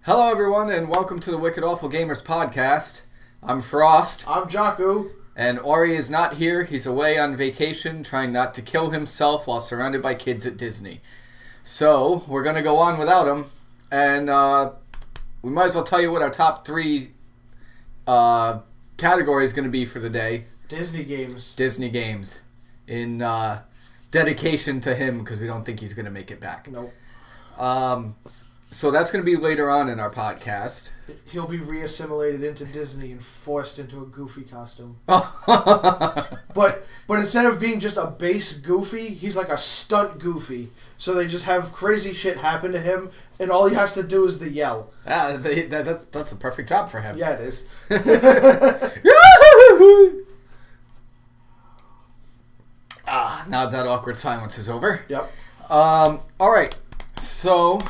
Hello, everyone, and welcome to the Wicked Awful Gamers podcast. I'm Frost. I'm Jyaku. And Ori is not here. He's away on vacation, trying not to kill himself while surrounded by kids at Disney. So, we're going to go on without him. And we might as well tell you what our top three category is going to be for the day. Disney games. Disney games. In dedication to him, because we don't think he's going to make it back. Nope. So that's going to be later on in our podcast. He'll be reassimilated into Disney and forced into a Goofy costume. But instead of being just a base Goofy, he's like a stunt Goofy. So they just have crazy shit happen to him, and all he has to do is the yell. That's a perfect job for him. Yeah, it is. Now that awkward silence is over. Yep. All right. So,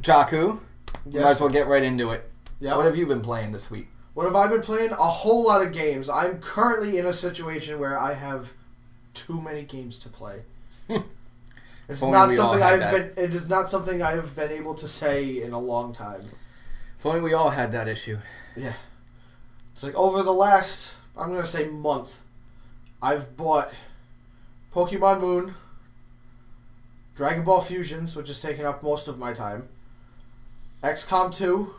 Jyaku, Yes. might as well get right into it. Yep. What have you been playing this week? What have I been playing? A whole lot of games. I'm currently in a situation where I have too many games to play. It's not something It is not something I have been able to say in a long time. If only we all had that issue. Yeah. It's like over the last, I'm going to say month, I've bought Pokemon Moon, Dragon Ball Fusions, which has taken up most of my time, XCOM 2,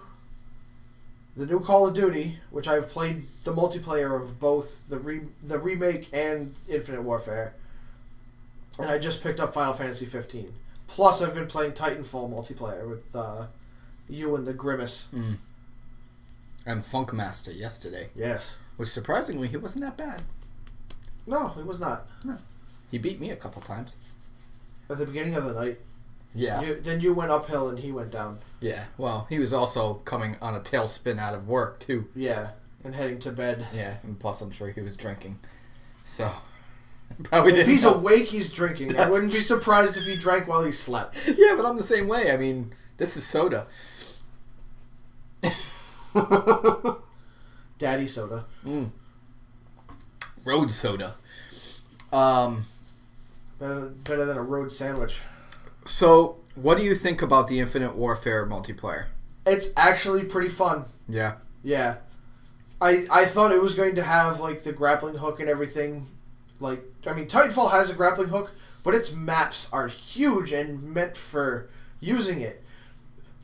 the new Call of Duty, which I've played the multiplayer of both the remake and Infinite Warfare, and I just picked up Final Fantasy 15. Plus, I've been playing Titanfall multiplayer with you and the Grimace. Mm. And Funkmaster yesterday. Yes. Which, surprisingly, he wasn't that bad. No, it was not. No. He beat me a couple times. At the beginning of the night. Yeah. Then you went uphill and he went down. Yeah. Well, he was also coming on a tailspin out of work, too. Yeah. And heading to bed. Yeah. And plus, I'm sure he was drinking. So, probably if didn't he's help. awake, he's drinking. I wouldn't be surprised if he drank while he slept. Yeah, but I'm the same way. I mean, this is soda. Daddy soda. Mm. Road soda. Better than a road sandwich. So, what do you think about the Infinite Warfare multiplayer? It's actually pretty fun. Yeah. Yeah. I thought it was going to have, like, the grappling hook and everything. Like, I mean, Titanfall has a grappling hook, but its maps are huge and meant for using it.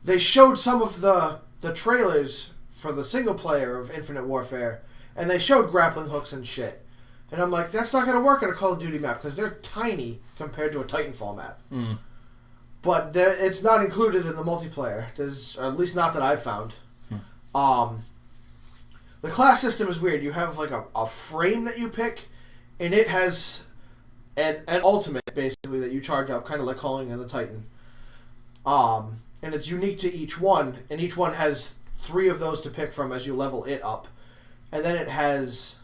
They showed some of the trailers for the single player of Infinite Warfare, and they showed grappling hooks and shit. And I'm like, that's not going to work on a Call of Duty map, because they're tiny compared to a Titanfall map. Mm. But it's not included in the multiplayer. There's, or at least not that I've found. The class system is weird. You have like a frame that you pick, and it has an ultimate, basically, that you charge up, kind of like calling in the Titan. And it's unique to each one, and each one has 3 of those to pick from as you level it up. And then it has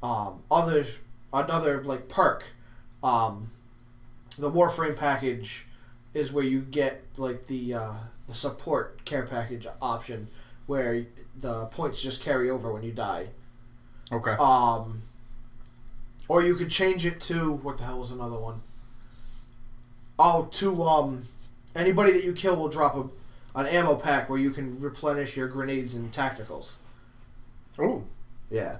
another like perk. The Warframe package is where you get like the support care package option, where the points just carry over when you die. Okay. Or you could change it to, what the hell was another one? Oh, to anybody that you kill will drop an ammo pack where you can replenish your grenades and tacticals. Oh. Yeah.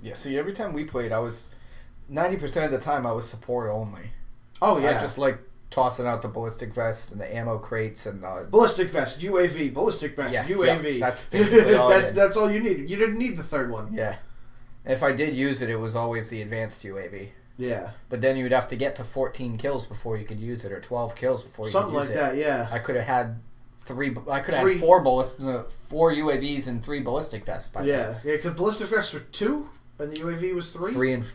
Yeah, see, every time we played, 90% of the time I was support only. Oh, yeah. I just like tossing out the ballistic vest and the ammo crates and... ballistic vest, UAV, ballistic vest, yeah, UAV. Yeah, that's basically all that's all you needed. You didn't need the third one. Yeah. If I did use it, it was always the advanced UAV. Yeah. But then you'd have to get to 14 kills before you could use it, or 12 kills before you Something could use like it. that, yeah. I could have had 4 UAVs and 3 ballistic vests by then. Yeah, because ballistic vests were 2, and the UAV was 3? 3 and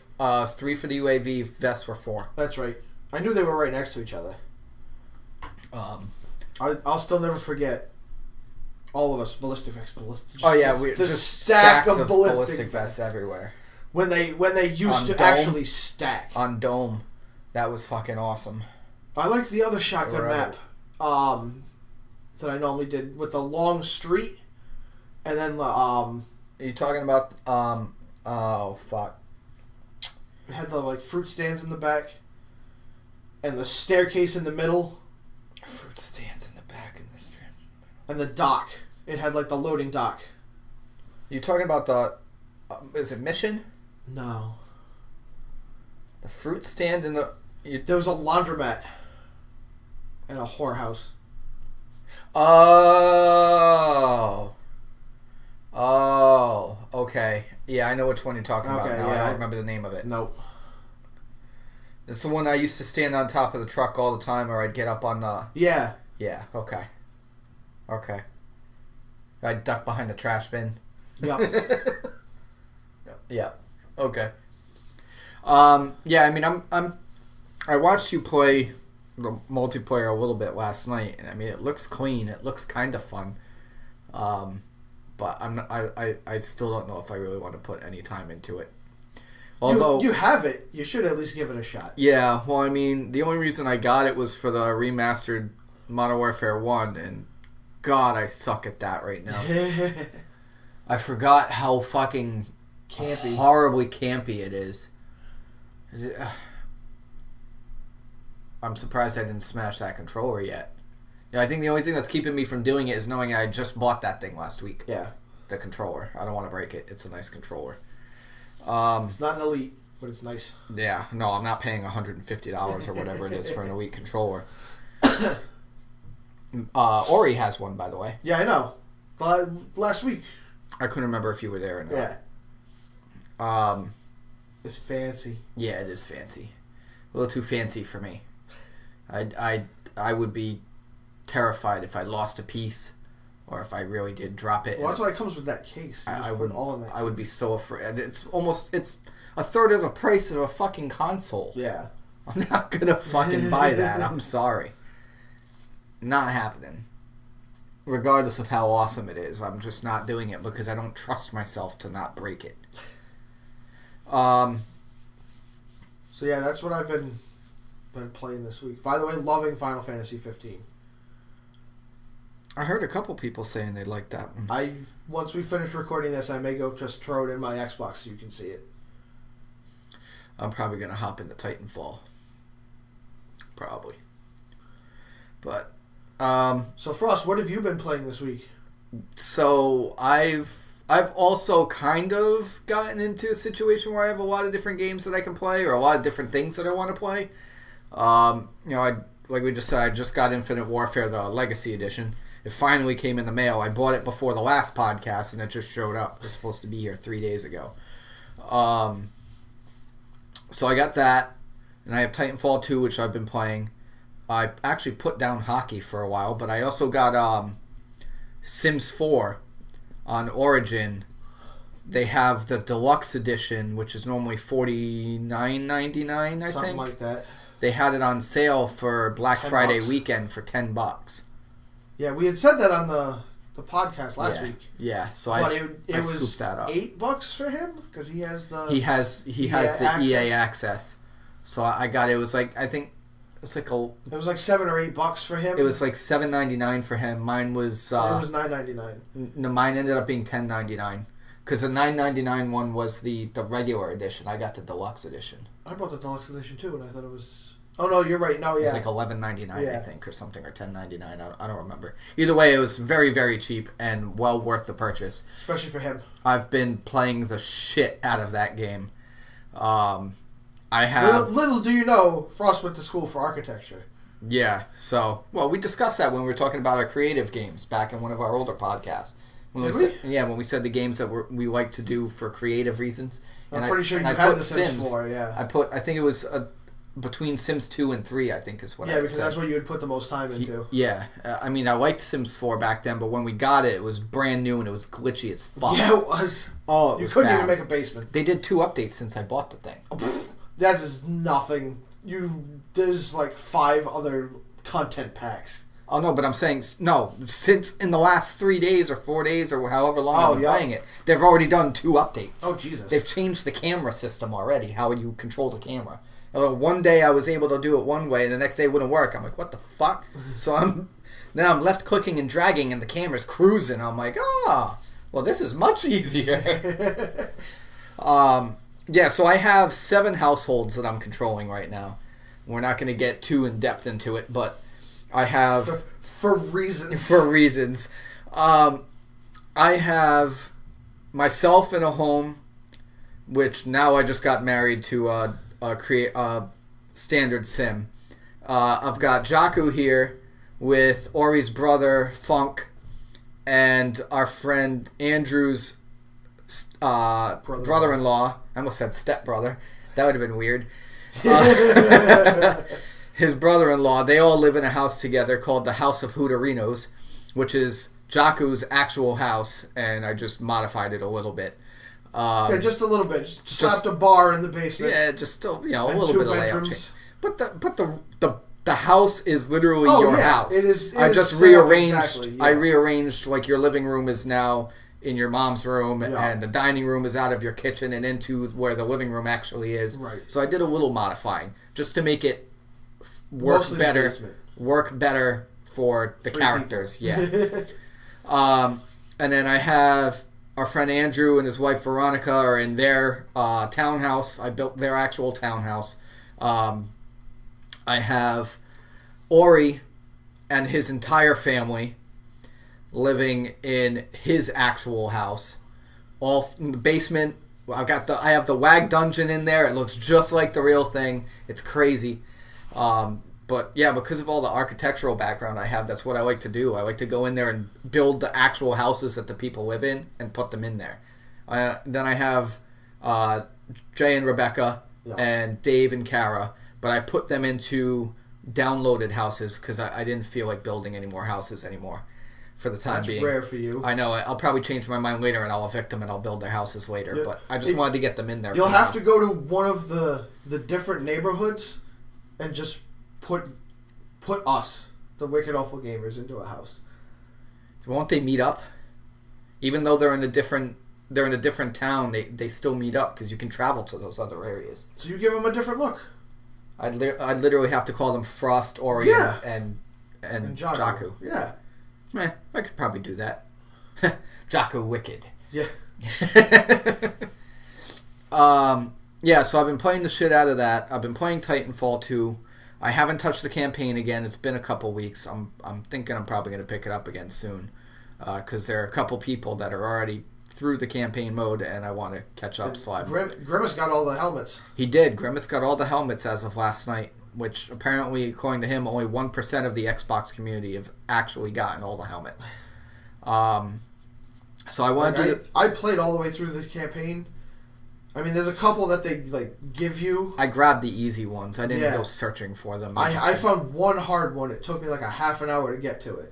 3 for the UAV, vests were 4. That's right. I knew they were right next to each other. I'll still never forget all of us ballistic vests. The stack of ballistic vests everywhere. When they used to actually stack on Dome, that was fucking awesome. I liked the other shotgun map that I normally did with the long street, and then the Are you talking about oh fuck? It had the like fruit stands in the back, and the staircase in the middle. Fruit stands in the back in this trip. And the dock. It had like the loading dock. You talking about the... is it Mission? No. The fruit stand in the... There was a laundromat. And a whorehouse. Oh. Oh. Okay. Yeah, I know which one you're talking about now. I don't remember the name of it. Nope. It's the one I used to stand on top of the truck all the time, or I'd get up on the... Yeah. Yeah, okay. Okay. I'd duck behind the trash bin. Yep. Yeah. Okay. Yeah, I mean, I watched you play the multiplayer a little bit last night, and I mean, it looks clean. It looks kind of fun. But I still don't know if I really want to put any time into it. Although you have it, you should at least give it a shot. Yeah, well, I mean, the only reason I got it was for the remastered Modern Warfare 1, and God, I suck at that right now. I forgot how fucking campy, horribly campy it is. I'm surprised I didn't smash that controller yet. You know, I think the only thing that's keeping me from doing it is knowing I just bought that thing last week. Yeah. The controller. I don't want to break it. It's a nice controller. It's not an Elite, but it's nice. Yeah. No, I'm not paying $150 or whatever it is for an Elite controller. Ori has one, by the way. Yeah, I know. Last week. I couldn't remember if you were there or not. Yeah. It's fancy. Yeah, it is fancy. A little too fancy for me. I would be terrified if I lost a piece, or if I really did drop it. Well, that's why it comes with that case. I would be so afraid. It's a third of the price of a fucking console. Yeah. I'm not gonna fucking buy that. I'm sorry. Not happening. Regardless of how awesome it is, I'm just not doing it because I don't trust myself to not break it. So yeah, that's what I've been playing this week. By the way, loving Final Fantasy 15. I heard a couple people saying they liked that one. Once we finish recording this, I may go just throw it in my Xbox so you can see it. I'm probably gonna hop into Titanfall. Probably. But so Frost, what have you been playing this week? So I've also kind of gotten into a situation where I have a lot of different games that I can play, or a lot of different things that I want to play. Like we just said, I just got Infinite Warfare, the Legacy Edition. It finally came in the mail. I bought it before the last podcast, and it just showed up. It was supposed to be here 3 days ago. So I got that, and I have Titanfall 2, which I've been playing. I actually put down hockey for a while, but I also got Sims 4 on Origin. They have the deluxe edition, which is normally $49.99, I think. Something like that. They had it on sale for Black Friday weekend for $10. Yeah, we had said that on the podcast last week. Yeah, so but I scooped that up. $8 for him because he has the he has the EA access. So I got it. It was like, I think it was like it was like $7 or $8 for him. It was like $7.99 for him. Mine was it was $9.99. No, mine ended up being $10.99 because the $9.99 one was the regular edition. I got the deluxe edition. I bought the deluxe edition too, and I thought it was. Oh no, you're right. No, yeah, it was like $11.99, I think, or something, or $10.99. I don't remember. Either way, it was very, very cheap and well worth the purchase. Especially for him. I've been playing the shit out of that game. I have. Little do you know, Frost went to school for architecture. Yeah. So, well, we discussed that when we were talking about our creative games back in one of our older podcasts. Did we? When we said the games that we like to do for creative reasons. I'm pretty sure you had the Sims 4. Yeah. I think it was between Sims 2 and 3, I think is what I said. Yeah, because that's what you would put the most time into. Yeah. I mean, I liked Sims 4 back then, but when we got it, it was brand new and it was glitchy as fuck. Yeah, it was. Oh, you couldn't even make a basement. They did 2 updates since I bought the thing. That is nothing. There's like 5 other content packs. Oh, no, but I'm saying, no, since in the last 3 days or 4 days or however long I've been playing it, they've already done 2 updates. Oh, Jesus. They've changed the camera system already, how you control the camera. One day I was able to do it one way, and the next day it wouldn't work. I'm like, what the fuck? So I'm left clicking and dragging, and the camera's cruising. I'm like, well, this is much easier. Yeah, so I have 7 households that I'm controlling right now. We're not going to get too in depth into it, but I have for reasons. For reasons. I have myself in a home, which now I just got married to create a standard sim. I've got Jyaku here with Ori's brother Funk and our friend Andrew's brother-in-law. I almost said stepbrother. That would have been weird. His brother-in-law. They all live in a house together called the House of Hooterinos, which is Jyaku's actual house, and I just modified it a little bit. Yeah, just a little bit. Just slapped a bar in the basement. Yeah, just still, a and little bit of layout bedrooms. change. But the house is literally your house. It is. I just rearranged. Exactly, I rearranged, like, your living room is now in your mom's room, and the dining room is out of your kitchen and into where the living room actually is. Right. So I did a little modifying just to make it work better. Work better for the characters. Yeah. And then I have our friend Andrew and his wife Veronica are in their townhouse. I built their actual townhouse. I have Ori and his entire family living in his actual house. All in the basement. I have the WAG dungeon in there. It looks just like the real thing. It's crazy. But yeah, because of all the architectural background I have, that's what I like to do. I like to go in there and build the actual houses that the people live in and put them in there. Then I have Jay and Rebecca and Dave and Kara, but I put them into downloaded houses because I didn't feel like building any more houses anymore for the time being. That's rare for you. I know. I'll probably change my mind later and I'll evict them and I'll build their houses later. But I just wanted to get them in there. You'll have to go to one of the different neighborhoods and just put us, the Wicked Awful Gamers, into a house. Won't they meet up? Even though they're in a different town, they still meet up because you can travel to those other areas. So you give them a different look. I'd literally have to call them Frost, Ori, and Jyaku. Yeah. I could probably do that. Jyaku Wicked. Yeah. Yeah, so I've been playing the shit out of that. I've been playing Titanfall 2. I haven't touched the campaign again. It's been a couple weeks. I'm thinking I'm probably going to pick it up again soon because there are a couple people that are already through the campaign mode, and I want to catch up. So Grimace got all the helmets. He did. Grimace got all the helmets as of last night, which apparently, according to him, only 1% of the Xbox community have actually gotten all the helmets. So I wanted I played all the way through the campaign. I mean, there's a couple that they give you. I grabbed the easy ones. I didn't go searching for them. I found one hard one. It took me like a half an hour to get to it.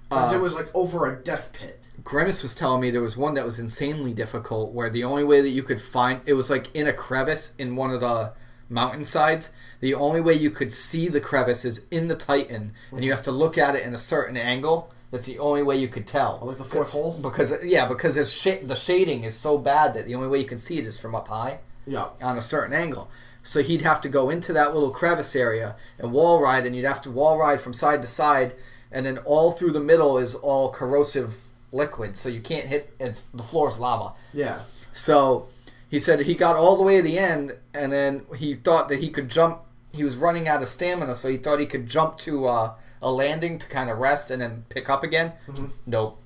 Because it was like over a death pit. Grimace was telling me there was one that was insanely difficult where the only way that you could find... It was like in a crevice in one of the mountainsides. The only way you could see the crevice is in the Titan, and you have to look at it in a certain angle. That's the only way you could tell. Like the fourth hole? Because the shading is so bad that the only way you can see it is from up high. Yeah. On a certain angle. So he'd have to go into that little crevice area and wall ride, and you'd have to wall ride from side to side, and then all through the middle is all corrosive liquid, so you can't hit... the floor's lava. Yeah. So he said he got all the way to the end, and then he thought that he could jump... He was running out of stamina, so he thought he could jump to... a landing to kind of rest and then pick up again. Mm-hmm. Nope.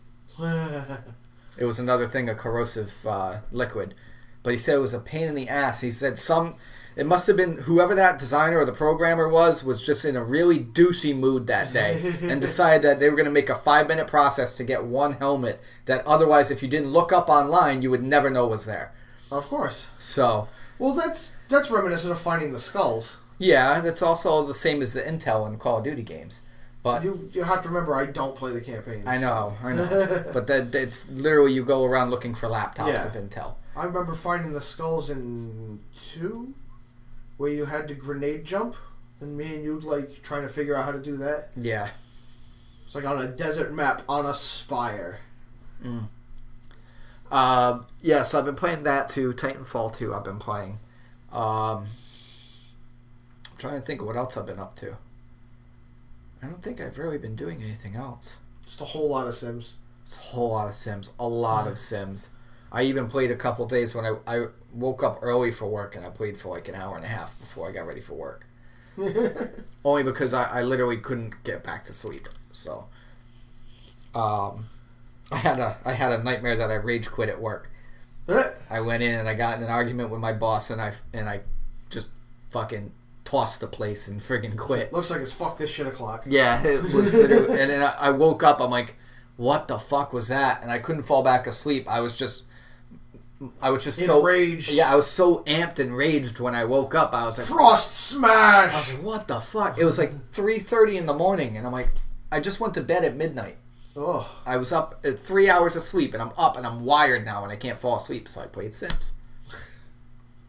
It was another thing, a corrosive liquid. But he said it was a pain in the ass. He said it must have been whoever that designer or the programmer was just in a really douchey mood that day and decided that they were going to make a 5-minute process to get one helmet that otherwise, if you didn't look up online, you would never know was there. Of course. So. Well, that's reminiscent of finding the skulls. Yeah, that's also the same as the intel in Call of Duty games. But you have to remember, I don't play the campaigns. I know. But it's literally you go around looking for laptops of intel. I remember finding the skulls in 2, where you had to grenade jump, and me and you trying to figure out how to do that. Yeah. It's like on a desert map on a spire. Mm. Yeah, so I've been playing that too. Titanfall 2 I've been playing. I'm trying to think of what else I've been up to. I don't think I've really been doing anything else. Just a whole lot of Sims. It's a whole lot of Sims. A lot of Sims. I even played a couple days when I woke up early for work, and I played for like an hour and a half before I got ready for work. Only because I literally couldn't get back to sleep. So, I had a nightmare that I rage quit at work. I went in and I got in an argument with my boss, and I just fucking tossed the place and friggin' quit. Looks like it's fuck this shit o'clock. Yeah, it was literally, and then I woke up, I'm like, what the fuck was that? And I couldn't fall back asleep. I was just so enraged. Yeah, I was so amped and raged when I woke up. I was like, frost smash. I was like, what the fuck? It was like 3:30 in the morning, and I'm like, I just went to bed at midnight. Oh. I was up at 3 hours of sleep, and I'm up, and I'm wired now, and I can't fall asleep, so I played Sims.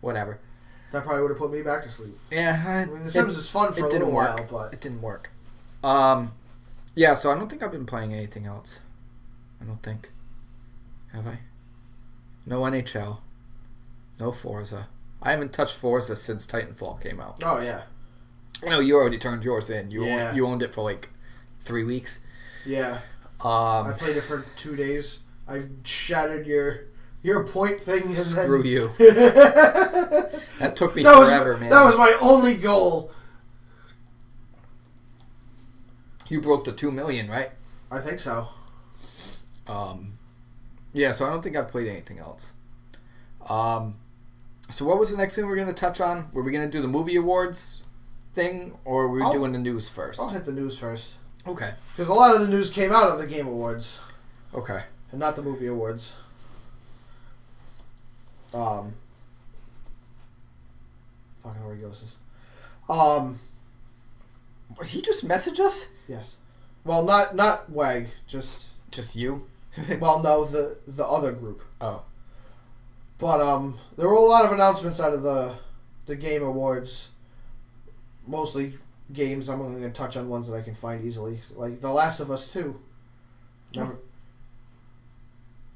Whatever. That probably would have put me back to sleep. Yeah, I mean, The Sims is fun for a little while, but it didn't work. Yeah, so I don't think I've been playing anything else. I don't think. Have I? No NHL. No Forza. I haven't touched Forza since Titanfall came out. Oh, yeah. I know you already turned yours in. You owned it for like 3 weeks. Yeah. I played it for 2 days. I've shattered your point thing. And Screw then... you. That took me forever, man. That was my only goal. You broke the 2 million, right? I think so. Yeah, so I don't think I've played anything else. So what was the next thing we're going to touch on? Were we going to do the movie awards thing, or were we doing the news first? I'll hit the news first. Okay. Because a lot of the news came out of the Game Awards. Okay. And not the movie awards. Fucking Oregosis. He just messaged us? Yes. Well, not WAG, just you? well, no, the other group. Oh. But there were a lot of announcements out of the Game Awards. Mostly games. I'm going to touch on ones that I can find easily, like The Last of Us 2.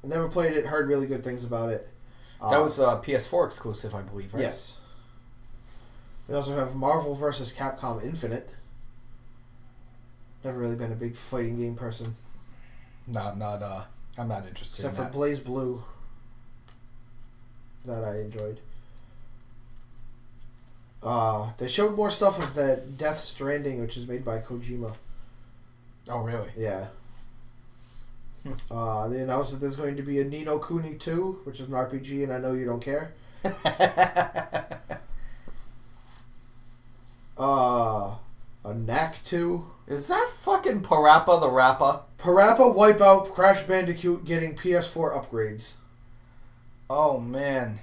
Never played it. Heard really good things about it. That was a PS4 exclusive, I believe, right? Yes. We also have Marvel vs. Capcom Infinite. Never really been a big fighting game person. I'm not interested Except in for Blaze Blue. That I enjoyed. They showed more stuff of that Death Stranding, which is made by Kojima. Oh, really? Yeah. They announced that there's going to be a Ni no Kuni 2, which is an RPG, and I know you don't care. A Knack 2. Is that fucking Parappa the Rapper? Parappa Wipeout Crash Bandicoot getting PS4 upgrades. Oh, man.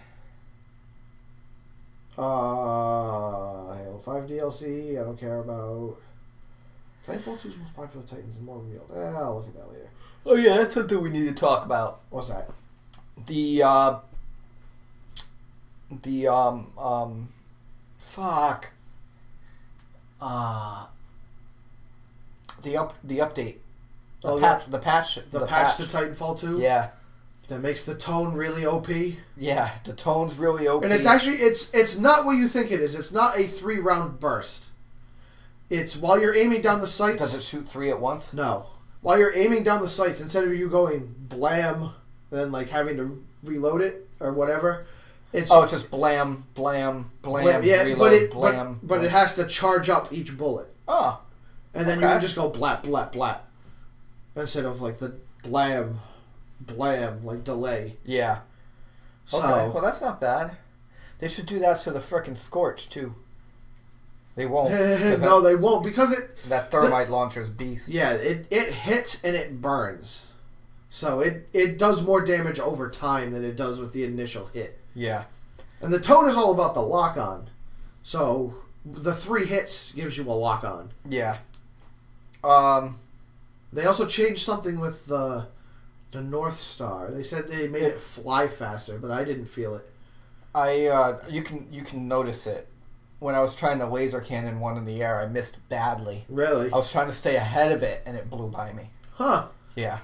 Halo 5 DLC, I don't care about. Titanfall 2's most popular Titans and more revealed. I'll look at that later. Oh, yeah, that's something we need to talk about. What's that? Fuck. The update. The patch to Titanfall 2? Yeah. That makes the tone really OP. Yeah, the tone's really OP. And it's actually, it's not what you think it is. It's not a 3-round burst. It's while you're aiming down the sights. Does it shoot 3 at once? No. While you're aiming down the sights, instead of you going blam, and then like having to reload it or whatever, it's just blam, blam, blam, blam. Yeah, reload, but it has to charge up each bullet. Oh. And then you can just go blat, blat, blat. Instead of like the blam, blam, like delay. Yeah. So, okay, well that's not bad. They should do that to the frickin' Scorch too. They won't. No, they won't, because that thermite launcher's beast. Yeah, it hits and it burns. So it does more damage over time than it does with the initial hit. Yeah. And the tone is all about the lock-on. So the 3 hits gives you a lock-on. Yeah. They also changed something with the North Star. They said they made it fly faster, but I didn't feel it. You can notice it. When I was trying to laser cannon one in the air, I missed badly. Really? I was trying to stay ahead of it, and it blew by me. Huh. Yeah.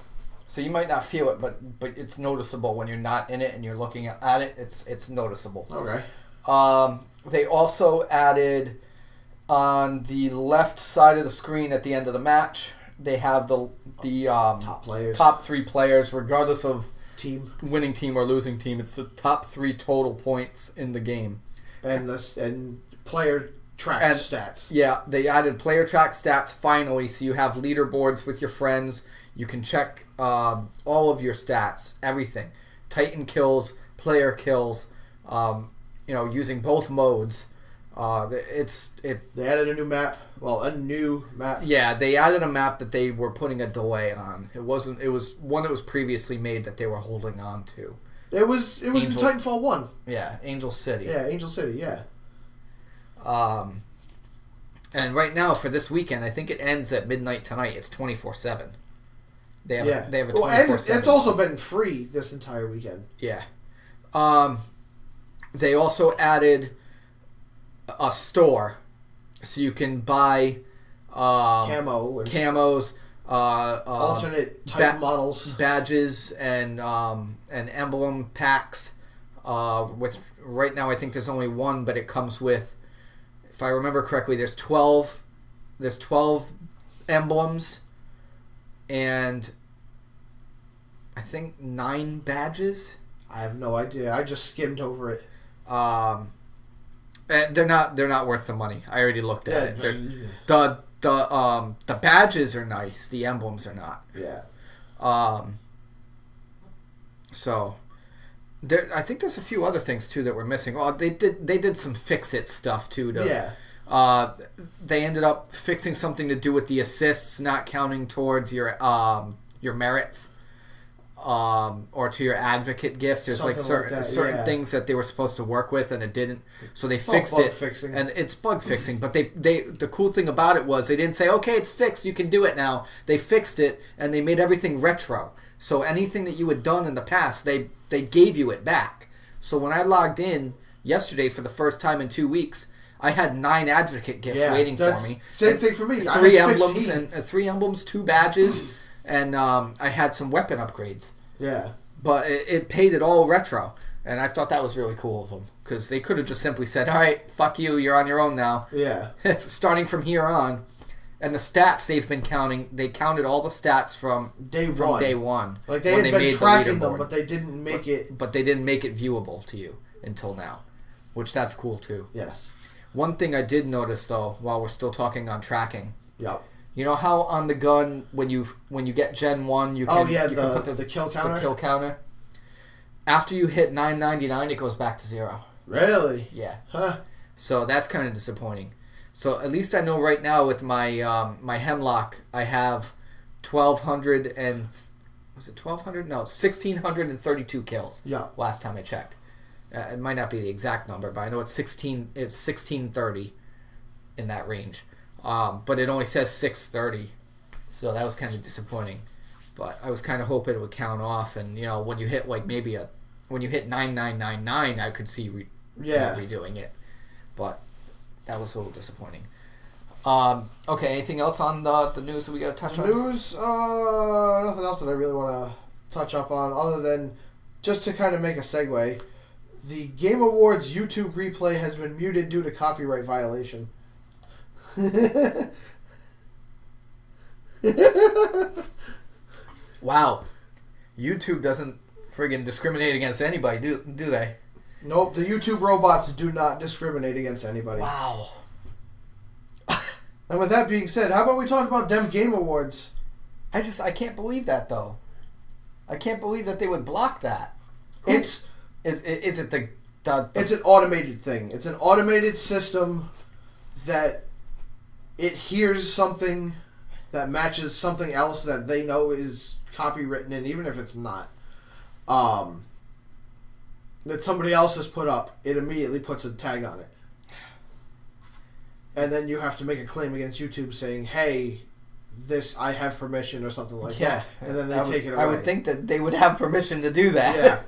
So you might not feel it, but it's noticeable when you're not in it and you're looking at it. It's noticeable. Okay. They also added on the left side of the screen at the end of the match. They have the top players, top 3 players, regardless of team, winning team or losing team. It's the top 3 total points in the game. And player track And- stats. Yeah, they added player track stats finally, so you have leaderboards with your friends. You can check all of your stats, everything. Titan kills, player kills, using both modes. They added a new map. Well, a new map. Yeah, they added a map that they were putting a delay on. It was one that was previously made that they were holding on to. It was in Titanfall 1. Yeah, Angel City. Yeah, Angel City, yeah. And right now for this weekend, I think it ends at midnight tonight. It's 24/7. They have a 24/7. And it's also been free this entire weekend. Yeah. They also added a store, so you can buy camos, alternate Titan models, badges, and emblem packs. With right now, I think there's only one, but it comes with, if I remember correctly, there's 12 emblems, and I think 9 badges. I have no idea. I just skimmed over it. And they're not worth the money. I already looked at it. The badges are nice. The emblems are not. Yeah. So I think there's a few other things too that we're missing. Oh, they did some fix-it stuff too. They ended up fixing something to do with the assists not counting towards your merits. Or to your advocate gifts. There's certain things that they were supposed to work with and it didn't. So they fixed it. Fixing. And it's bug fixing. But the cool thing about it was they didn't say, okay, it's fixed, you can do it now. They fixed it and they made everything retro. So anything that you had done in the past, they gave you it back. So when I logged in yesterday for the first time in 2 weeks, I had 9 advocate gifts waiting for me. Same thing for me. 3 emblems and 3 emblems, 2 badges. And I had some weapon upgrades. Yeah. But it paid it all retro. And I thought that was really cool of them. Because they could have just simply said, all right, fuck you, you're on your own now. Yeah. Starting from here on. And the stats they've been counting, they counted all the stats from day one. Like they had been tracking them, but they didn't make it... But they didn't make it viewable to you until now. Which that's cool too. Yes. One thing I did notice though, while we're still talking on tracking... Yep. You know how on the gun when you get Gen 1 you can put the kill counter? The kill counter. After you hit 999 it goes back to 0. Really? Yeah. Huh. So that's kind of disappointing. So at least I know right now with my my Hemlock I have 1200 and was it 1200? No, 1632 kills. Yeah. Last time I checked. It might not be the exact number, but I know it's 1630 in that range. But it only says 630, so that was kind of disappointing. But I was kind of hoping it would count off, and when you hit when you hit 9999, I could see redoing it. But that was a little disappointing. Okay, anything else on the news that we got to touch on? News, nothing else that I really want to touch up on, other than just to kind of make a segue. The Game Awards YouTube replay has been muted due to copyright violation. Wow. YouTube doesn't friggin' discriminate against anybody, do they? Nope, the YouTube robots do not discriminate against anybody. Wow. And with that being said, how about we talk about them Game Awards? I can't believe that though. I can't believe that they would block that. It's an automated thing. It's an automated system that it hears something that matches something else that they know is copywritten, and even if it's not, that somebody else has put up, it immediately puts a tag on it. And then you have to make a claim against YouTube saying, hey, this, I have permission or something like that. And then they take it away. I would think that they would have permission to do that.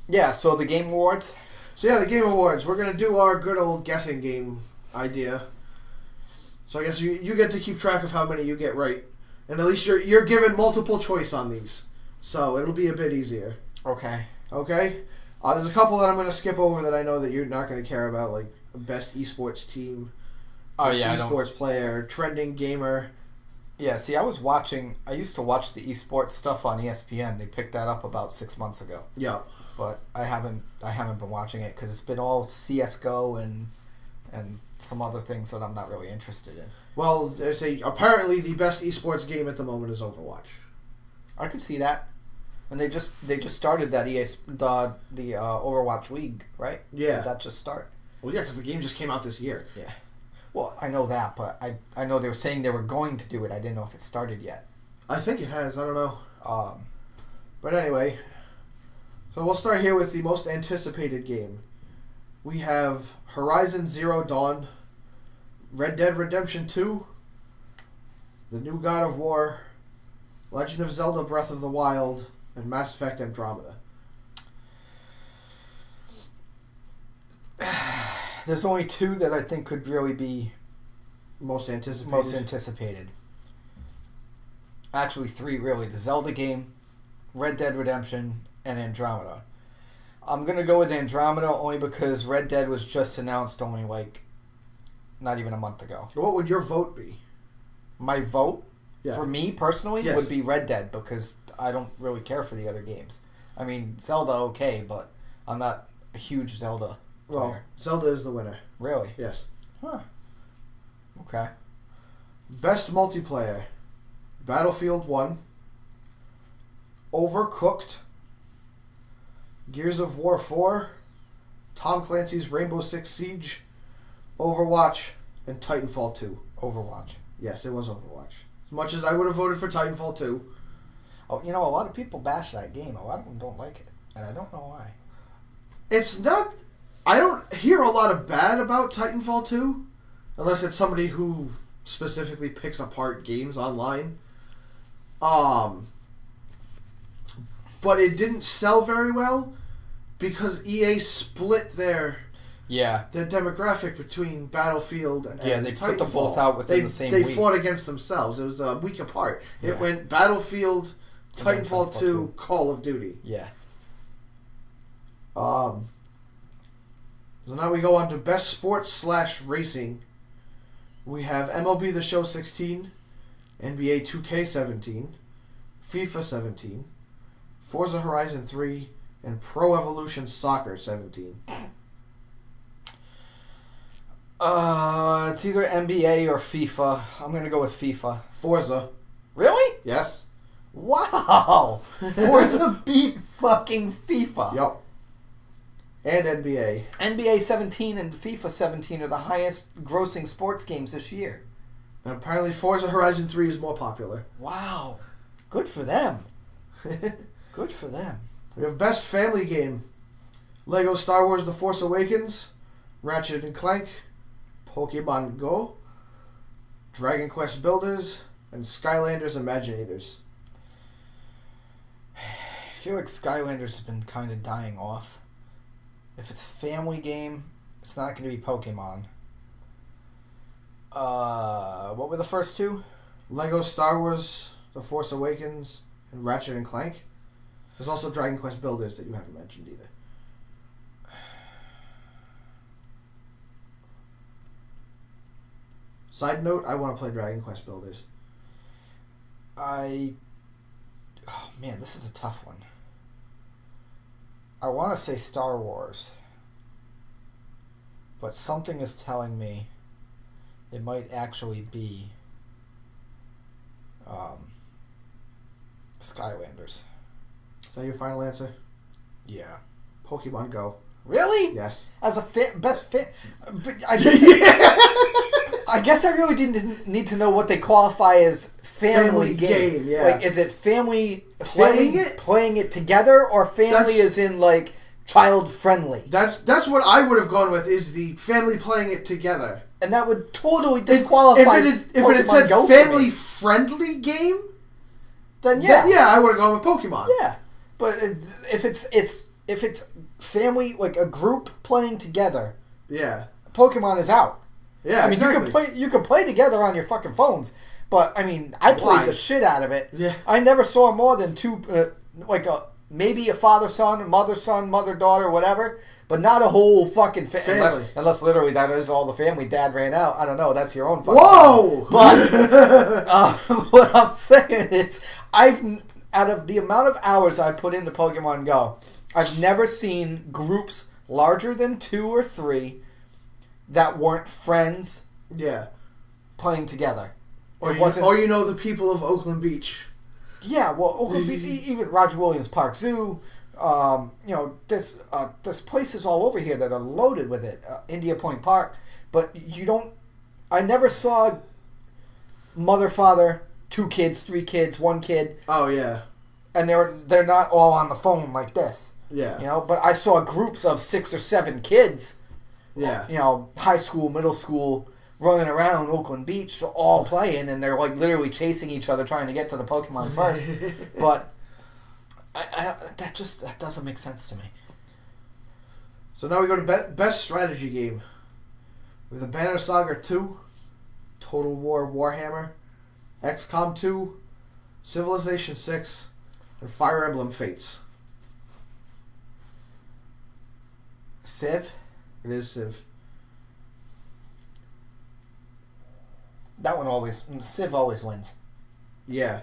Yeah. So the Game Awards? So yeah, the Game Awards. We're going to do our good old guessing game idea. So I guess you get to keep track of how many you get right. And at least you're given multiple choice on these. So it'll be a bit easier. Okay. Okay? There's a couple that I'm going to skip over that I know that you're not going to care about, like best esports team, esports player, trending gamer. Yeah, see, I used to watch the esports stuff on ESPN. They picked that up about 6 months ago. Yeah. But I haven't been watching it because it's been all CSGO and and some other things that I'm not really interested in. Well, apparently the best esports game at the moment is Overwatch. I could see that. And they just started that the Overwatch League, right? Yeah. Did that just start? Well, yeah, because the game just came out this year. Yeah. Well, I know that, but I know they were saying they were going to do it. I didn't know if it started yet. I think it has. I don't know. Um, But anyway, so we'll start here with the most anticipated game. We have Horizon Zero Dawn, Red Dead Redemption 2, The New God of War, Legend of Zelda Breath of the Wild, and Mass Effect Andromeda. There's only two that I think could really be Most anticipated. Actually, three, really. The Zelda game, Red Dead Redemption, and Andromeda. I'm going to go with Andromeda only because Red Dead was just announced only, not even a month ago. What would your vote be? My vote, for me personally, Yes. would be Red Dead because I don't really care for the other games. I mean, Zelda, okay, but I'm not a huge Zelda player. Well, Zelda is the winner. Really? Yes. Huh. Okay. Best multiplayer. Battlefield 1, Overcooked, Gears of War 4, Tom Clancy's Rainbow Six Siege, Overwatch, and Titanfall 2. Overwatch. Yes, it was Overwatch. As much as I would have voted for Titanfall 2. Oh, a lot of people bash that game. A lot of them don't like it, and I don't know why. It's not... I don't hear a lot of bad about Titanfall 2, unless it's somebody who specifically picks apart games online. But it didn't sell very well because EA split their demographic between Battlefield and they Titanfall. put them both out within the same week. They fought against themselves. It was a week apart. Yeah. It went Battlefield, Titanfall 2, 2, Call of Duty. Yeah. So now we go on to best sports / racing. We have MLB The Show 16, NBA 2K17, FIFA 17, Forza Horizon 3, and Pro Evolution Soccer 17. It's either NBA or FIFA. I'm gonna go with FIFA. Forza. Really? Yes. Wow! Forza beat fucking FIFA. Yup. And NBA. NBA 17 and FIFA 17 are the highest grossing sports games this year. And apparently Forza Horizon 3 is more popular. Wow. Good for them. Good for them. We have best family game. Lego Star Wars The Force Awakens, Ratchet and Clank, Pokemon Go, Dragon Quest Builders, and Skylanders Imaginators. I feel like Skylanders has been kind of dying off. If it's a family game, it's not going to be Pokemon. What were the first two? Lego Star Wars The Force Awakens and Ratchet and Clank. There's also Dragon Quest Builders that you haven't mentioned either. Side note, I want to play Dragon Quest Builders. Oh man, this is a tough one. I want to say Star Wars, but something is telling me it might actually be Skylanders. Is that your final answer? Yeah. Pokemon Go. Really? Yes. As a best fit, I guess I really didn't need to know what they qualify as family game. Yeah. Like, is it family Playing it together, or family as in child friendly? That's what I would have gone with, is the family playing it together. And that would totally disqualify. If it had said family friendly game, then yeah, I would have gone with Pokemon. Yeah, but if it's family, like a group playing together, yeah, Pokemon is out. Yeah, I mean, exactly. you can play together on your fucking phones, but I mean, I played the shit out of it. Yeah, I never saw more than two, maybe a father-son, mother-son, mother-daughter, whatever, but not a whole fucking family. Unless literally that is all the family. Dad ran out. I don't know. That's your own fucking Whoa! But what I'm saying is, out of the amount of hours I put into Pokemon Go, I've never seen groups larger than 2 or 3 that weren't friends Yeah. playing together. Or It wasn't. the people of Oakland Beach. Yeah, well, Oakland Beach, even Roger Williams Park Zoo. There's places all over here that are loaded with it. India Point Park, but you don't. I never saw mother, father, 2 kids, 3 kids, 1 kid. Oh yeah. And they're not all on the phone like this. Yeah. But I saw groups of 6 or 7 kids. Yeah. High school, middle school, running around Oakland Beach, all playing, and they're like literally chasing each other, trying to get to the Pokemon first. But that doesn't make sense to me. So now we go to best strategy game. With the Banner Saga 2, Total War Warhammer, XCOM 2, Civilization 6, and Fire Emblem Fates. Civ? It is Civ. Civ always wins. Yeah.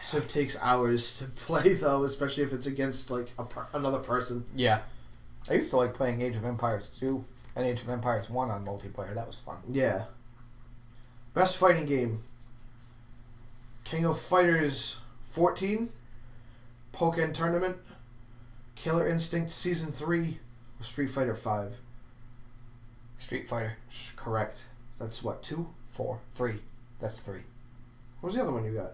Civ takes hours to play though, especially if it's against like another person. Yeah. I used to like playing Age of Empires 2 and Age of Empires 1 on multiplayer. That was fun. Yeah. Best fighting game. King of Fighters 14, Pokken Tournament, Killer Instinct Season 3, or Street Fighter 5. Street Fighter. Correct. That's what, 2? 4. 3. That's 3. What was the other one you got?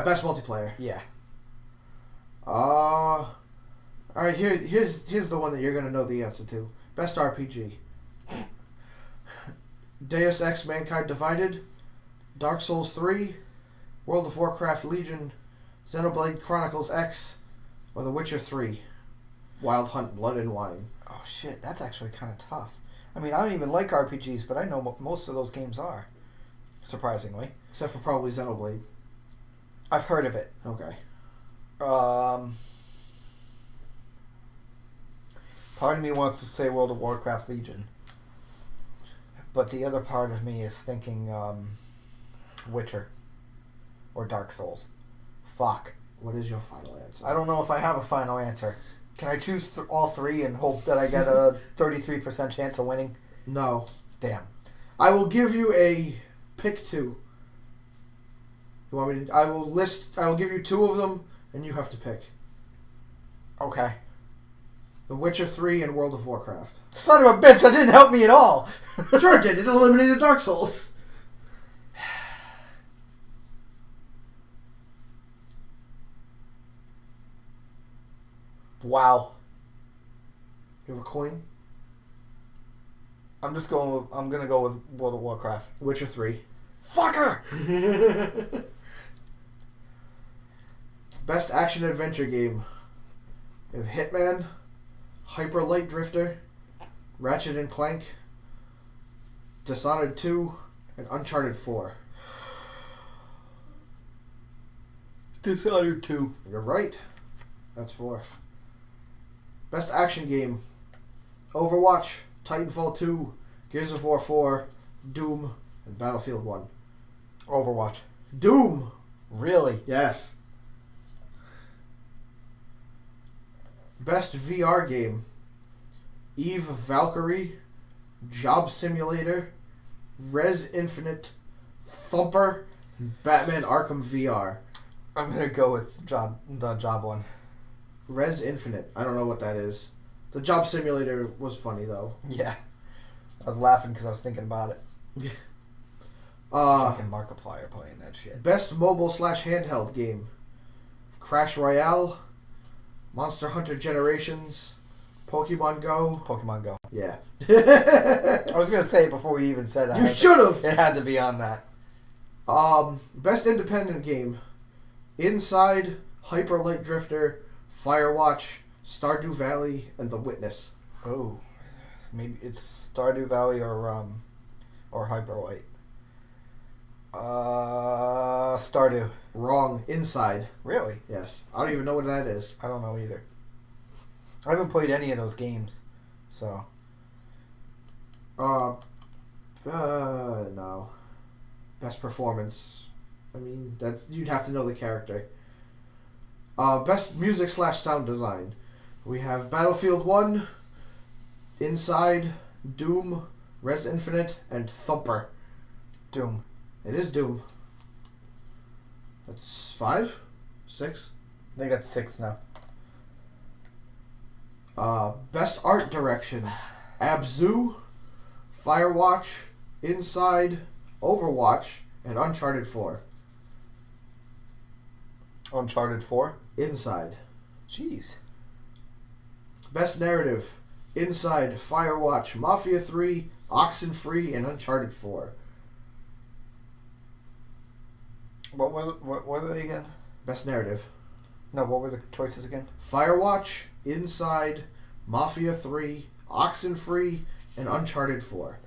Best multiplayer. Yeah. Alright, here's the one that you're gonna know the answer to. Best RPG. Deus Ex Mankind Divided, Dark Souls 3, World of Warcraft Legion, Xenoblade Chronicles X, or The Witcher 3, Wild Hunt Blood and Wine. Oh shit, that's actually kind of tough. I mean, I don't even like RPGs, but I know what most of those games are. Surprisingly. Except for probably Xenoblade. I've heard of it. Okay. Part of me wants to say World of Warcraft Legion. But the other part of me is thinking Witcher. Or Dark Souls. Fuck. What is your final answer? I don't know if I have a final answer. Can I choose all 3 and hope that I get a 33% chance of winning? No. Damn. I will give you a pick 2. You want me to? I will give you 2 of them, and you have to pick. Okay. The Witcher 3 and World of Warcraft. Son of a bitch, that didn't help me at all. Sure it did. It eliminated Dark Souls. Wow. You have a coin? I'm gonna go with World of Warcraft. Witcher 3. Fucker! Best action adventure game. We have Hitman, Hyper Light Drifter, Ratchet and Clank, Dishonored 2, and Uncharted 4. Dishonored 2. You're right. That's 4. Best action game. Overwatch, Titanfall 2, Gears of War 4, Doom, and Battlefield 1. Overwatch. Doom! Really? Yes. Best VR game. Eve of Valkyrie, Job Simulator, Res Infinite, Thumper, and Batman Arkham VR. I'm gonna go with the job one. Res Infinite. I don't know what that is. The Job Simulator was funny though. Yeah. I was laughing because I was thinking about it. Fucking Markiplier playing that shit. Best mobile/handheld game. Crash Royale, Monster Hunter Generations, Pokemon Go. Pokemon Go. Yeah. I was gonna say it before we even said that. You should have. It had to be on that. Best independent game. Inside, Hyper Light Drifter, Firewatch, Stardew Valley, and The Witness. Oh, maybe it's Stardew Valley or Hyperlight. Stardew. Wrong. Inside. Really? Yes. I don't even know what that is. I don't know either. I haven't played any of those games, so. No. Best performance. I mean, you'd have to know the character. Best music/sound design. We have Battlefield 1, Inside, Doom, Res Infinite, and Thumper. Doom. It is Doom. That's 5? 6? I think that's 6 now. Best Art Direction. Abzu, Firewatch, Inside, Overwatch, and Uncharted 4. Uncharted 4? Inside. Jeez. Best Narrative. Inside, Firewatch, Mafia 3, Oxenfree, and Uncharted 4. What are they again? Best Narrative. No, what were the choices again? Firewatch, Inside, Mafia 3, Oxenfree, and Uncharted 4.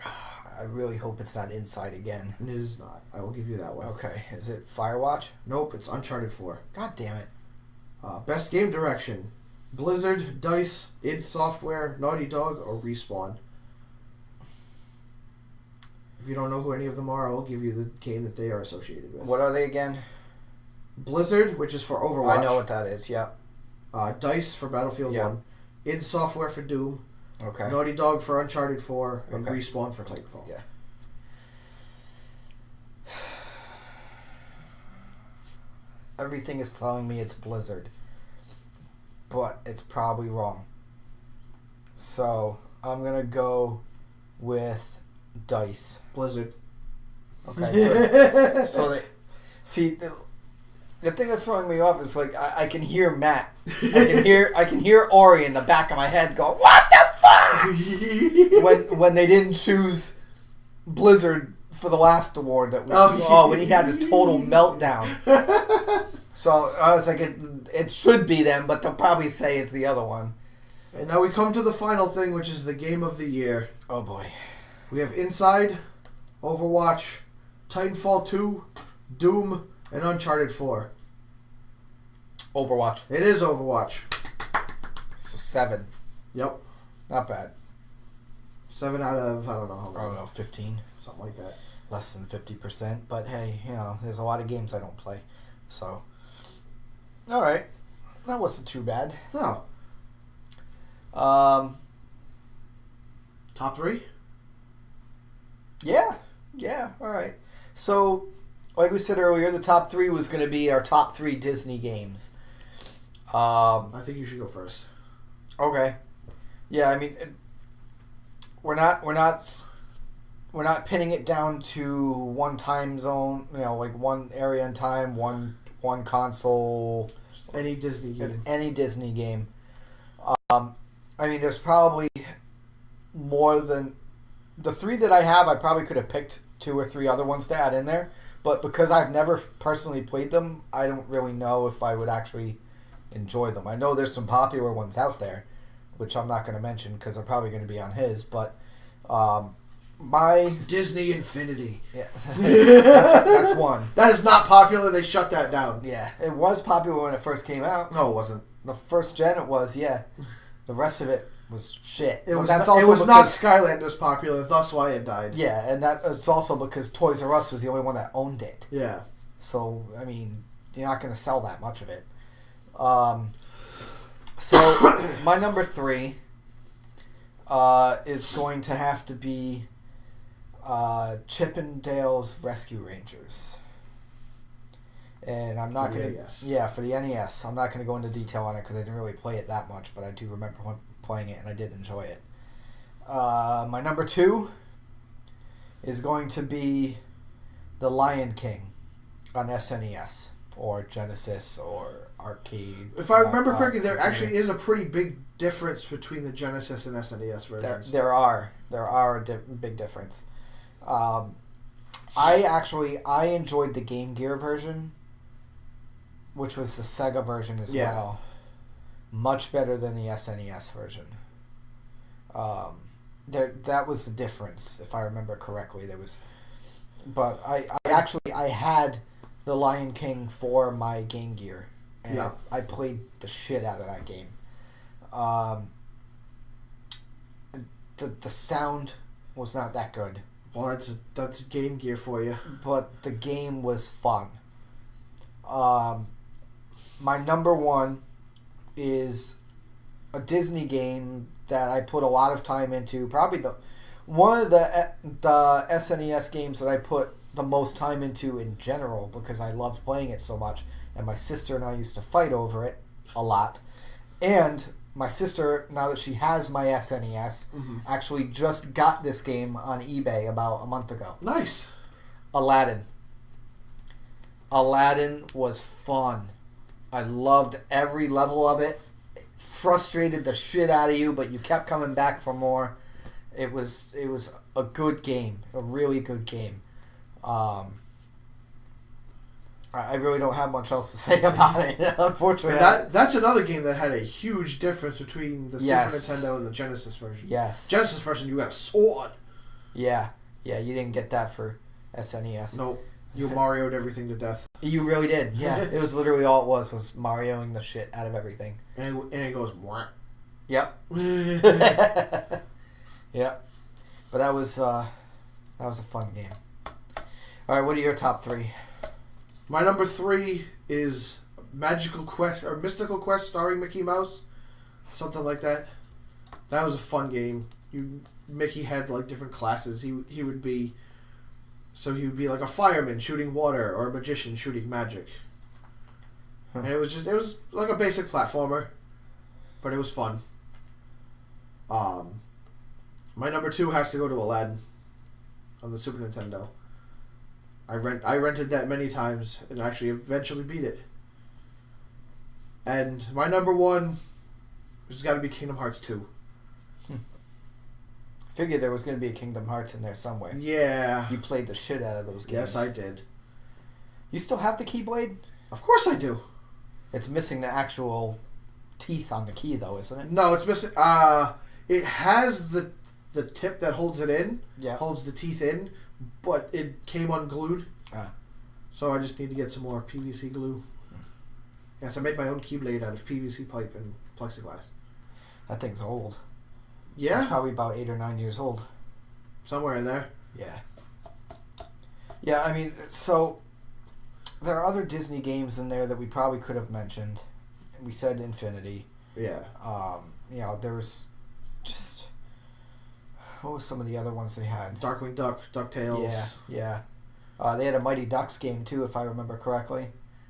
I really hope it's not Inside again. And it is not. I will give you that one. Okay, is it Firewatch? Nope, it's Uncharted 4. God damn it. Best Game Direction. Blizzard, DICE, id Software, Naughty Dog, or Respawn. If you don't know who any of them are, I'll give you the game that they are associated with. What are they again? Blizzard, which is for Overwatch. I know what that is, yeah. DICE for Battlefield Yeah. 1. id Software for Doom. Okay. Naughty Dog for Uncharted 4. And Okay. Respawn for Titanfall. Yeah. Everything is telling me it's Blizzard. But it's probably wrong. So, I'm going to go with DICE. Blizzard. Okay. Good. So, see, the thing that's throwing me off is like I can hear Matt. I can hear Ori in the back of my head go, "What the fuck?" when they didn't choose Blizzard for the last award that when he had his total meltdown. So I was like, it should be them, but they'll probably say it's the other one. And now we come to the final thing, which is the game of the year. Oh boy. We have Inside, Overwatch, Titanfall 2, Doom, and Uncharted 4. Overwatch. It is Overwatch. So 7. Yep. Not bad. 7 out of, I don't know how I don't many. know, 15. Something like that. Less than 50%. But hey, there's a lot of games I don't play. So, alright. That wasn't too bad. No. Top 3? Yeah, alright. So, like we said earlier, the top 3 was going to be our top 3 Disney games. I think you should go first. Okay. Yeah, I mean, we're not pinning it down to one time zone, like one area in time, one console. Any Disney game. Any Disney game. I mean, there's probably more than the 3 that I have. I probably could have picked 2 or 3 other ones to add in there, but because I've never personally played them, I don't really know if I would actually enjoy them. I know there's some popular ones out there, which I'm not going to mention because they're probably going to be on his, but my Disney Infinity. Yeah, that's one. That is not popular. They shut that down. Yeah, it was popular when it first came out. No, it wasn't. The first gen it was, yeah. The rest of it was shit. It was. That's Not, it was because, not Skylanders popular. That's why it died. Yeah, and it's also because Toys R Us was the only one that owned it. Yeah. So I mean, you're not going to sell that much of it. So my number 3 is going to have to be Chip 'n Dale's Rescue Rangers. And I'm not going to... Yeah, for the NES. I'm not going to go into detail on it because I didn't really play it that much, but I do remember playing it and I did enjoy it. My number 2 is going to be The Lion King on SNES or Genesis or arcade. If I remember correctly, there actually is a pretty big difference between the Genesis and SNES versions. There are a big difference. I enjoyed the Game Gear version, which was the Sega version as well. Much better than the SNES version. That was the difference, if I remember correctly. But I had the Lion King for my Game Gear, and I played the shit out of that game. The sound was not that good. Well, that's Game Gear for you. But the game was fun. My number 1 is a Disney game that I put a lot of time into. Probably one of the SNES games that I put the most time into in general because I loved playing it so much. And my sister and I used to fight over it a lot. And my sister, now that she has my SNES, actually just got this game on eBay about a month ago. Nice. Aladdin. Aladdin was fun. I loved every level of it. It frustrated the shit out of you, but you kept coming back for more. It was a good game, a really good game. I really don't have much else to say about it, unfortunately. That's another game that had a huge difference between the Super Nintendo and the Genesis version. Yes. Genesis version, you got a sword. Yeah. Yeah, you didn't get that for SNES. Nope. You Mario'd everything to death. You really did, yeah. It was literally all it was Marioing the shit out of everything. And it goes, Mwah. Yep. Yep. But that was a fun game. All right, what are your top 3? My number 3 is Magical Quest or Mystical Quest starring Mickey Mouse, something like that. That was a fun game. Mickey had like different classes. He would be like a fireman shooting water or a magician shooting magic. And it was like a basic platformer, but it was fun. My number 2 has to go to Aladdin on the Super Nintendo. I rented that many times and actually eventually beat it. And my number 1 has got to be Kingdom Hearts 2. Figured there was going to be a Kingdom Hearts in there somewhere. Yeah. You played the shit out of those games. Yes, I did. You still have the Keyblade? Of course I do. It's missing the actual teeth on the key, though, isn't it? No, it's missing. It has the tip that holds it in. Yeah. Holds the teeth in, but it came unglued. Ah. So I just need to get some more PVC glue. Yes, I made my own Keyblade out of PVC pipe and plexiglass. That thing's old. Yeah? It's probably about 8 or 9 years old. Somewhere in there. Yeah. Yeah, I mean, so there are other Disney games in there that we probably could have mentioned. We said Infinity. Yeah. There was just... What was some of the other ones they had? Darkwing Duck, DuckTales. Yeah. They had a Mighty Ducks game, too, if I remember correctly.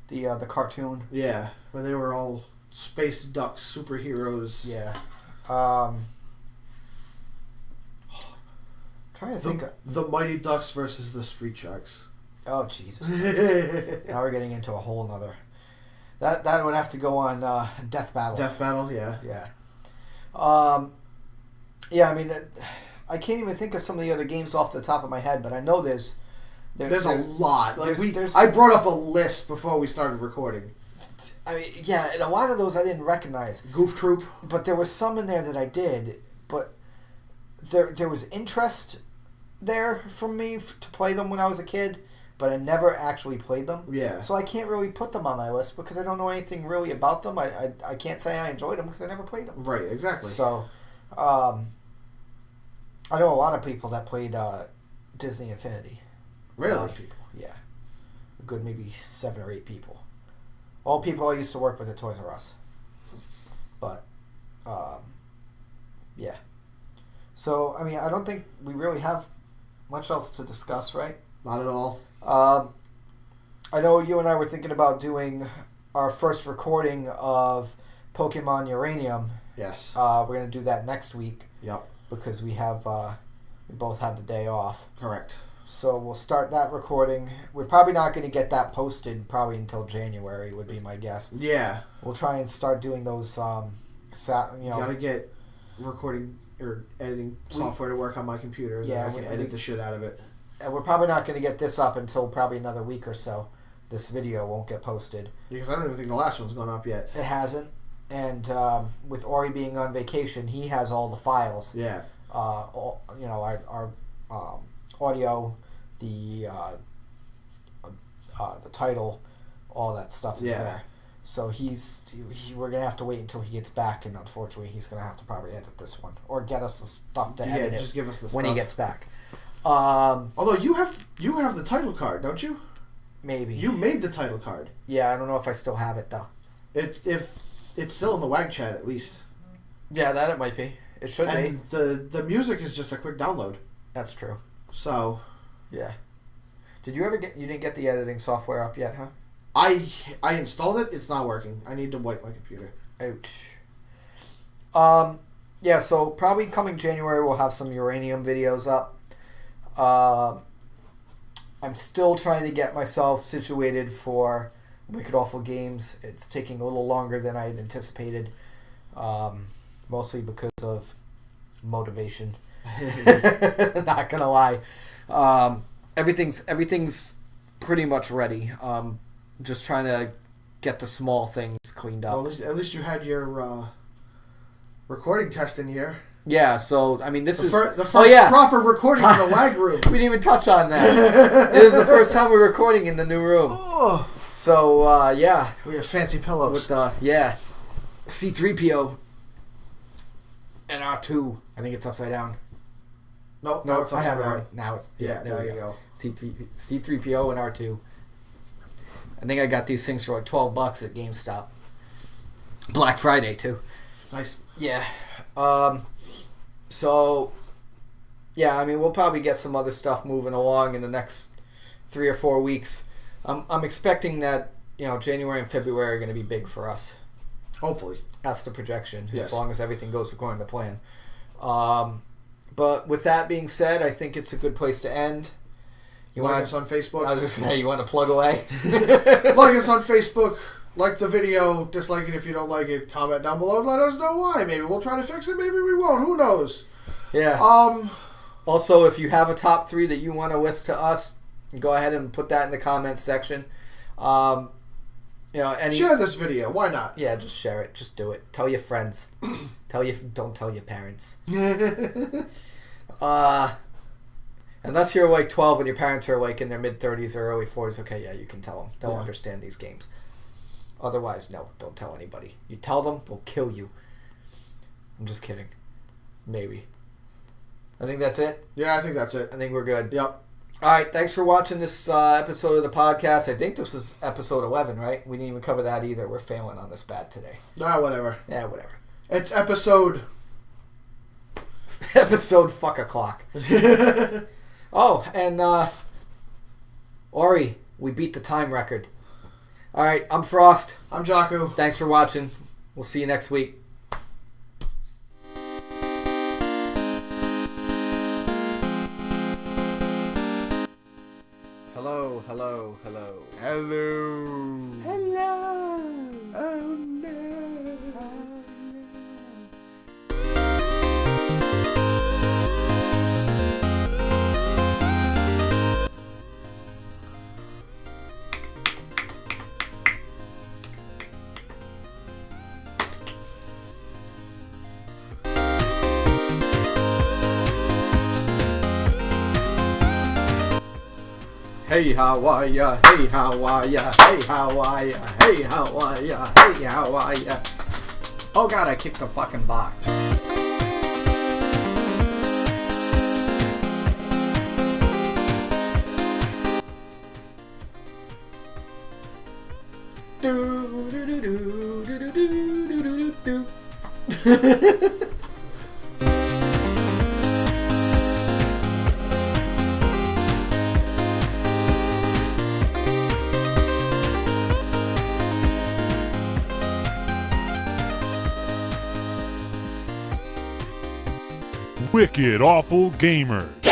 The cartoon. Yeah, where they were all space ducks, superheroes. Yeah. Trying to think. The Mighty Ducks versus the Street Sharks. Oh, Jesus. Now we're getting into a whole nother... That would have to go on Death Battle. Death Battle, yeah. Yeah. I mean... I can't even think of some of the other games off the top of my head, but I know there's a lot. Like there's I brought up a list before we started recording. I mean, yeah, and a lot of those I didn't recognize. Goof Troop. But there was some in there that I did, but there was interest there from me to play them when I was a kid, but I never actually played them. Yeah. So I can't really put them on my list because I don't know anything really about them. I can't say I enjoyed them because I never played them. Right, exactly. So, I know a lot of people that played Disney Infinity. Really? A lot of people, yeah. A good maybe 7 or 8 people. All people I used to work with at Toys R Us. But, yeah. So, I mean, I don't think we really have much else to discuss, right? Not at all. I know you and I were thinking about doing our first recording of Pokemon Uranium. Yes. We're going to do that next week. Yep. Because we both have the day off. Correct. So we'll start that recording. We're probably not going to get that posted probably until January would be my guess. Yeah. We'll try and start doing those. You gotta get recording or editing software to work on my computer. Yeah, I can edit the shit out of it. And we're probably not going to get this up until probably another week or so. This video won't get posted because I don't even think the last one's gone up yet. It hasn't. And with Ori being on vacation, he has all the files. Yeah. Our audio, the title, all that stuff is there. So we're gonna have to wait until he gets back, and unfortunately, he's gonna have to probably edit this one or get us the stuff to edit. Just give us the when stuff he gets back. Although you have the title card, don't you? Maybe you made the title card. Yeah, I don't know if I still have it though. If it's still in the WAG chat, at least. Yeah, that it might be. It should be. And the music is just a quick download. That's true. So, yeah. Did you ever get? You didn't get the editing software up yet, huh? I installed it. It's not working. I need to wipe my computer. Ouch. Yeah. So probably coming January we'll have some uranium videos up. I'm still trying to get myself situated for Wicked Awful Games. It's taking a little longer than I had anticipated, mostly because of motivation. Not gonna lie. Everything's pretty much ready. Just trying to get the small things cleaned up. Well, at least you had your recording test in here. Yeah, so, I mean, this is... the first proper recording in the WAG room. We didn't even touch on that. It is the first time we're recording in the new room. Oh. So, yeah. We have fancy pillows. With yeah. C-3PO. And R2. I think it's upside down. No, it's upside I have it down. right. Now it's... Yeah, there you go. C-3PO and R2. I think I got these things for like $12 at GameStop. Black Friday, too. Nice. Yeah. So, yeah, I mean, we'll probably get some other stuff moving along in the next 3 or 4 weeks. I'm expecting that, January and February are going to be big for us. Hopefully. That's the projection, yes. As long as everything goes according to plan. But with that being said, I think it's a good place to end. You like us on Facebook? I was just saying, you want to plug away? Like us on Facebook. Like the video, dislike it if you don't like it, comment down below and let us know why. Maybe we'll try to fix it, maybe we won't, who knows. Yeah. Also, if you have a top 3 that you want to list to us, go ahead and put that in the comments section. Share this video, why not? Yeah, just share it, just do it. Tell your friends. Don't tell your parents. Unless you're like 12 and your parents are like in their mid-30s or early 40s, okay, yeah, you can tell them. They'll understand these games. Otherwise, no, don't tell anybody. You tell them, we'll kill you. I'm just kidding. Maybe. I think that's it. Yeah, I think that's it. I think we're good. Yep. Alright, thanks for watching this episode of the podcast. I think this is episode 11, right? We didn't even cover that either. We're failing on this bad today. Whatever. Yeah, whatever. It's episode... episode fuck o'clock. Oh, and Ori, we beat the time record. Alright, I'm Frost. I'm Jyaku. Thanks for watching. We'll see you next week. Hello, hello, hello. Hello. Hello. Oh no. Hey, how are ya? Hey, how are ya? Hey, how are ya? Hey, how are ya? Hey, how are ya? Oh god, I kicked the fucking box. Do do do do do do do do do. Wicked Awful Gamers.